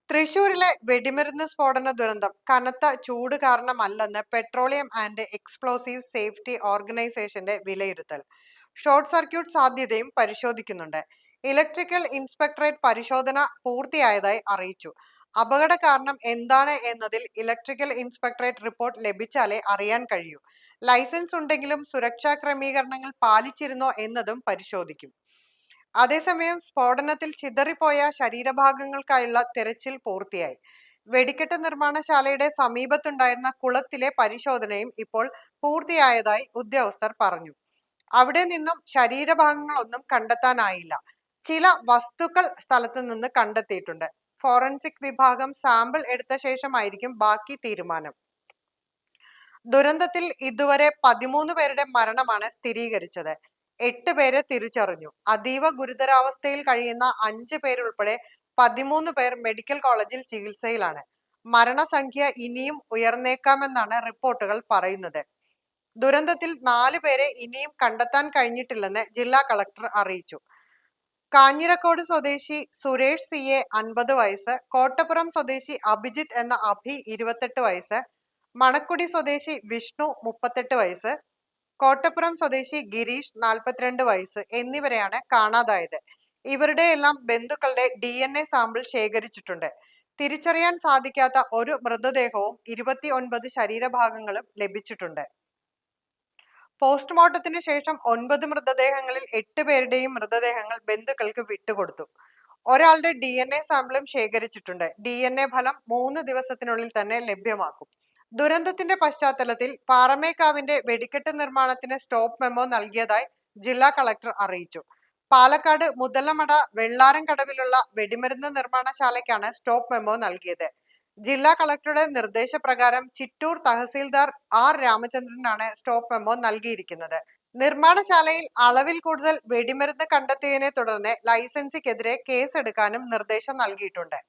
തൃശൂരിലെ വെടിമരുന്ന് സ്ഫോടന ദുരന്തം കനത്ത ചൂട് കാരണമല്ലെന്ന് പെട്രോളിയം ആൻഡ് എക്സ്പ്ലോസീവ് സേഫ്റ്റി ഓർഗനൈസേഷന്റെ വിലയിരുത്തൽ. ഷോർട്ട് സർക്യൂട്ട് സാധ്യതയും പരിശോധിക്കുന്നുണ്ട്. ഇലക്ട്രിക്കൽ ഇൻസ്പെക്ടറേറ്റ് പരിശോധന പൂർത്തിയായതായി അറിയിച്ചു. അപകട കാരണം എന്താണ് എന്നതിൽ ഇലക്ട്രിക്കൽ ഇൻസ്പെക്ടറേറ്റ് റിപ്പോർട്ട് ലഭിച്ചാലേ അറിയാൻ കഴിയൂ. ലൈസൻസ് ഉണ്ടെങ്കിലും സുരക്ഷാ ക്രമീകരണങ്ങൾ പാലിച്ചിരുന്നോ എന്നതും പരിശോധിക്കും. അതേസമയം സ്ഫോടനത്തിൽ ചിതറിപ്പോയ ശരീരഭാഗങ്ങൾക്കായുള്ള തെരച്ചിൽ പൂർത്തിയായി. വെടിക്കെട്ട് നിർമ്മാണശാലയുടെ സമീപത്തുണ്ടായിരുന്ന കുളത്തിലെ പരിശോധനയും ഇപ്പോൾ പൂർത്തിയായതായി ഉദ്യോഗസ്ഥർ പറഞ്ഞു. അവിടെ നിന്നും ശരീരഭാഗങ്ങളൊന്നും കണ്ടെത്താനായില്ല. ചില വസ്തുക്കൾ സ്ഥലത്ത് നിന്ന് കണ്ടെത്തിയിട്ടുണ്ട്. ഫോറൻസിക് വിഭാഗം സാമ്പിൾ എടുത്ത ശേഷമായിരിക്കും ബാക്കി തീരുമാനം. ദുരന്തത്തിൽ ഇതുവരെ 13 പേരുടെ മരണമാണ് സ്ഥിരീകരിച്ചത്. 8 പേരെ തിരിച്ചറിഞ്ഞു. അതീവ ഗുരുതരാവസ്ഥയിൽ കഴിയുന്ന 5 പേരുൾപ്പെടെ 13 പേർ മെഡിക്കൽ കോളേജിൽ ചികിത്സയിലാണ്. മരണസംഖ്യ ഇനിയും ഉയർന്നേക്കാമെന്നാണ് റിപ്പോർട്ടുകൾ പറയുന്നത്. ദുരന്തത്തിൽ 4 പേരെ ഇനിയും കണ്ടെത്താൻ കഴിഞ്ഞിട്ടില്ലെന്ന് ജില്ലാ കളക്ടർ അറിയിച്ചു. കാഞ്ഞിരക്കോട് സ്വദേശി സുരേഷ് CA 50 വയസ്സ്, കോട്ടപ്പുറം സ്വദേശി അഭിജിത്ത് എന്ന അഭി 28 വയസ്സ്, മണക്കുടി സ്വദേശി വിഷ്ണു 38 വയസ്സ്, കോട്ടപ്പുറം സ്വദേശി ഗിരീഷ് 42 വയസ്സ് എന്നിവരെയാണ് കാണാതായത്. ഇവരുടെയെല്ലാം ബന്ധുക്കളുടെ DNA സാമ്പിൾ ശേഖരിച്ചിട്ടുണ്ട്. തിരിച്ചറിയാൻ സാധിക്കാത്ത ഒരു മൃതദേഹവും 29 ശരീരഭാഗങ്ങളും ലഭിച്ചിട്ടുണ്ട്. പോസ്റ്റ്മോർട്ടത്തിന് ശേഷം 9 മൃതദേഹങ്ങളിൽ 8 പേരുടെയും മൃതദേഹങ്ങൾ ബന്ധുക്കൾക്ക് വിട്ടുകൊടുത്തു. ഒരാളുടെ DNA സാമ്പിളും ശേഖരിച്ചിട്ടുണ്ട്. DNA ഫലം 3 ദിവസത്തിനുള്ളിൽ തന്നെ ലഭ്യമാക്കും. ദുരന്തത്തിന്റെ പശ്ചാത്തലത്തിൽ പാറമേക്കാവിന്റെ വെടിക്കെട്ട് നിർമ്മാണത്തിന് സ്റ്റോപ്പ് മെമ്മോ നൽകിയതായി ജില്ലാ കളക്ടർ അറിയിച്ചു. പാലക്കാട് മുതലമട വെള്ളാരംകടവിലുള്ള വെടിമരുന്ന് നിർമ്മാണശാലയ്ക്കാണ് സ്റ്റോപ്പ് മെമ്മോ നൽകിയത്. ജില്ലാ കളക്ടറുടെ നിർദ്ദേശപ്രകാരം ചിറ്റൂർ തഹസീൽദാർ R രാമചന്ദ്രനാണ് സ്റ്റോപ്പ് മെമ്മോ നൽകിയിരിക്കുന്നത്. നിർമ്മാണശാലയിൽ അളവിൽ കൂടുതൽ വെടിമരുന്ന് കണ്ടെത്തിയതിനെ തുടർന്ന് ലൈസൻസിക്കെതിരെ കേസെടുക്കാനും നിർദ്ദേശം നൽകിയിട്ടുണ്ട്.